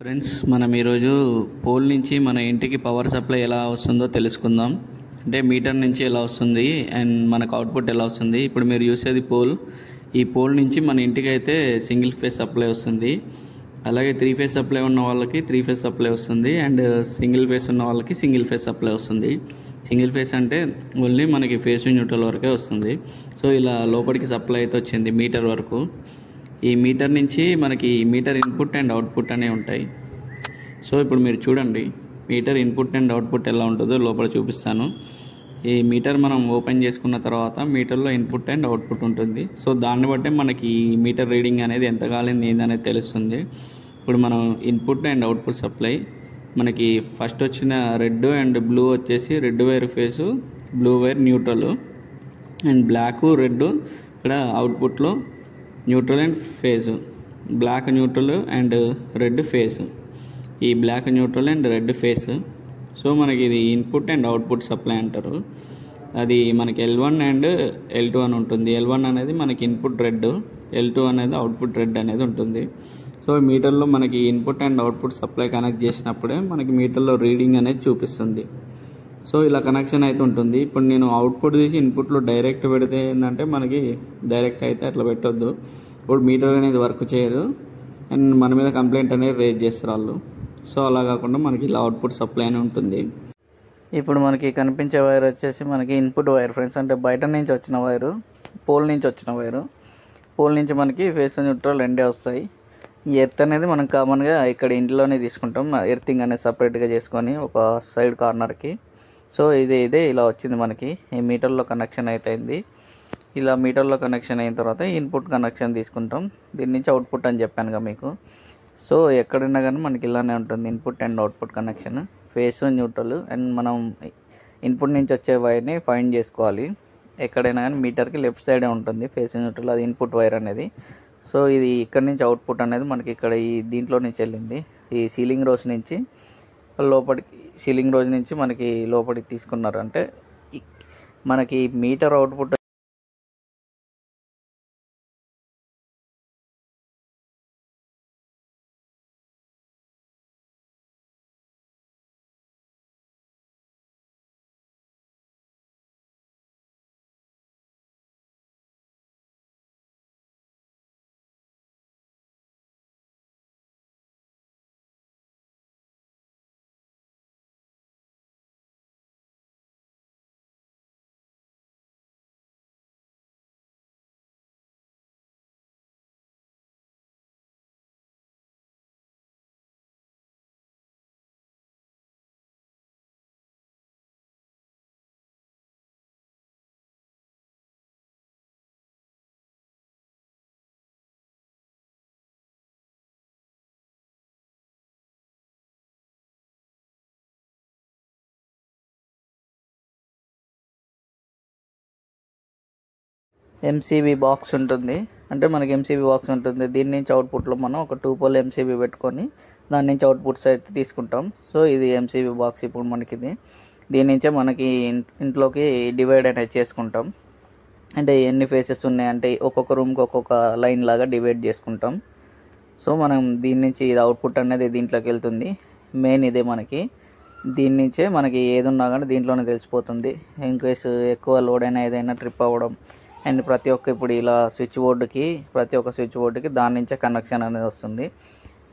Friends, మనం ఈరోజు pole నుంచి మన ఇంటికి పవర్ సప్లై ఎలా వస్తుందో తెలుసుకుందాం. అంటే మీటర్ నుంచి ఎలా వస్తుంది అండ్ మనకు అవుట్పుట్ ఎలా వస్తుంది. ఇప్పుడు మీరు చూసేది పోల్. ఈ పోల్ నుంచి మన ఇంటికి అయితే సింగిల్ ఫేజ్ సప్లై వస్తుంది. అలాగే 3 ఫేజ్ సప్లై ఉన్న వాళ్ళకి 3 ఫేజ్ సప్లై వస్తుంది అండ్ సింగిల్ ఫేజ్ ఉన్న వాళ్ళకి సింగిల్ ఫేజ్ సప్లై వస్తుంది. సింగిల్ ఫేజ్ అంటే ఓన్లీ మనకి ఫేజ్ న్యూట్రల్ వరకే వస్తుంది. సో ఇలా లోపలికి సప్లై అయితే వచ్చింది మీటర్ వరకు. ఈ మీటర్ నుంచి మనకి మీటర్ ఇన్పుట్ అండ్ అవుట్పుట్ అనేవి ఉంటాయి. సో ఇప్పుడు మీరు చూడండి, మీటర్ ఇన్పుట్ అండ్ అవుట్పుట్ ఎలా ఉంటుందో లోపల చూపిస్తాను. ఈ మీటర్ మనం ఓపెన్ చేసుకున్న తర్వాత మీటర్లో ఇన్పుట్ అండ్ అవుట్పుట్ ఉంటుంది. సో దాన్ని బట్టే మనకి మీటర్ రీడింగ్ అనేది ఎంత కాలింది ఏందనేది తెలుస్తుంది. ఇప్పుడు మనం ఇన్పుట్ అండ్ అవుట్పుట్ సప్లై మనకి ఫస్ట్ వచ్చిన రెడ్ అండ్ బ్లూ వచ్చేసి red wire phase, blue wire neutral and black red ఇక్కడ అవుట్పుట్లో neutral and phase, black neutral and red phase, ఈ black neutral and red phase. So మనకి ఇది input and output supply అంటారు. అది మనకి L1 అండ్ L2 అని ఉంటుంది. L1 అనేది మనకి ఇన్పుట్ రెడ్, L2 అనేది అవుట్పుట్ రెడ్ అనేది ఉంటుంది. సో మీటర్లో మనకి input and output supply connect చేసినప్పుడే మనకి మీటర్లో రీడింగ్ అనేది చూపిస్తుంది. సో ఇలా కనెక్షన్ అయితే ఉంటుంది. ఇప్పుడు నేను అవుట్పుట్ తీసి ఇన్పుట్లో డైరెక్ట్ పెడితే ఏంటంటే మనకి డైరెక్ట్ అయితే అట్లా పెట్టొద్దు. ఇప్పుడు మీటర్ అనేది వర్క్ చేయదు అండ్ మన మీద కంప్లైంట్ అనేది రేజ్ చేస్తారు వాళ్ళు. సో అలా కాకుండా మనకి ఇలా అవుట్పుట్ సప్లై అని ఉంటుంది. ఇప్పుడు మనకి కనిపించే వైర్ వచ్చేసి మనకి ఇన్పుట్ వైర్ ఫ్రెండ్స్. అంటే బయట నుంచి వచ్చిన వైరు, పోల్ నుంచి వచ్చిన వైరు. పోల్ నుంచి మనకి ఫేస్ న్యూట్రల్ రెండే వస్తాయి. ఈ ఎర్త్ అనేది మనం కామన్గా ఇక్కడ ఇంట్లోనే తీసుకుంటాం. ఎర్తింగ్ అనేది సపరేట్గా చేసుకొని ఒక సైడ్ కార్నర్కి. సో ఇదే ఇలా వచ్చింది మనకి. ఈ మీటర్లో కనెక్షన్ అయితే అయింది. ఇలా మీటర్లో కనెక్షన్ అయిన తర్వాత ఇన్పుట్ కనెక్షన్ తీసుకుంటాం. దీని నుంచి అవుట్పుట్ అని చెప్పానుగా మీకు. సో ఎక్కడైనా కానీ మనకి ఇలానే ఉంటుంది input and output connection, face neutral. And మనం ఇన్పుట్ నుంచి వచ్చే వైర్ని ఫైండ్ చేసుకోవాలి. ఎక్కడైనా కానీ మీటర్కి లెఫ్ట్ సైడే ఉంటుంది ఫేస్ న్యూట్రల్, అది ఇన్పుట్ వైర్ అనేది. సో ఇది ఇక్కడ నుంచి అవుట్పుట్ అనేది మనకి ఇక్కడ ఈ దీంట్లో నుంచి వెళ్ళింది. ఈ సీలింగ్ రోజ్ నుంచి లోపలికి, సీలింగ్ రోజ్ నుంచి మనకి లోపలికి తీసుకున్నారు. అంటే మనకి మీటర్ అవుట్పుట్ ఎంసీబీ బాక్స్ ఉంటుంది. అంటే మనకి ఎంసీబీ బాక్స్ ఉంటుంది. దీని నుంచి అవుట్పుట్లో మనం ఒక 2 పోల్ ఎంసీబీ పెట్టుకొని దాని నుంచి అవుట్పుట్స్ అయితే తీసుకుంటాం. సో ఇది ఎంసీబీ బాక్స్. ఇప్పుడు మనకి దీని నుంచే మనకి ఇంట్లోకి డివైడ్ అనేది చేసుకుంటాం. అంటే ఎన్ని ఫేసెస్ ఉన్నాయంటే ఒక్కొక్క రూమ్కి ఒక్కొక్క లైన్ లాగా డివైడ్ చేసుకుంటాం. సో మనం దీని నుంచి ఇది అవుట్పుట్ అనేది దీంట్లోకి వెళ్తుంది. మెయిన్ ఇదే మనకి. దీని నుంచే మనకి ఏది ఉన్నా కానీ దీంట్లోనే తెలిసిపోతుంది. ఇన్ కేసు ఎక్కువ లోడ్ అయినా ఏదైనా ట్రిప్ అవ్వడం అండ్ ప్రతి ఒక్క ఇప్పుడు ఇలా ప్రతి ఒక్క స్విచ్ బోర్డుకి దాని నుంచే కనెక్షన్ అనేది వస్తుంది.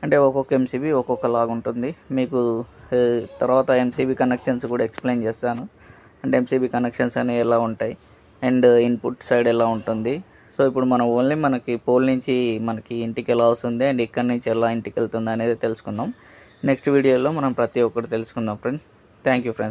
అంటే ఒక్కొక్క ఎంసీబీ ఒక్కొక్క లాగా ఉంటుంది. మీకు తర్వాత ఎంసీబీ కనెక్షన్స్ కూడా ఎక్స్ప్లెయిన్ చేస్తాను. అంటే ఎంసీబీ కనెక్షన్స్ అనేవి ఎలా ఉంటాయి అండ్ ఇన్పుట్ సైడ్ ఎలా ఉంటుంది. సో ఇప్పుడు మనం ఓన్లీ మనకి పోల్ నుంచి మనకి ఇంటికి ఎలా వస్తుంది అండ్ ఇక్కడ నుంచి ఎలా ఇంటికి వెళ్తుంది అనేది తెలుసుకుందాం. నెక్స్ట్ వీడియోలో మనం ప్రతి ఒక్కటి తెలుసుకుందాం ఫ్రెండ్స్. Thank you friends.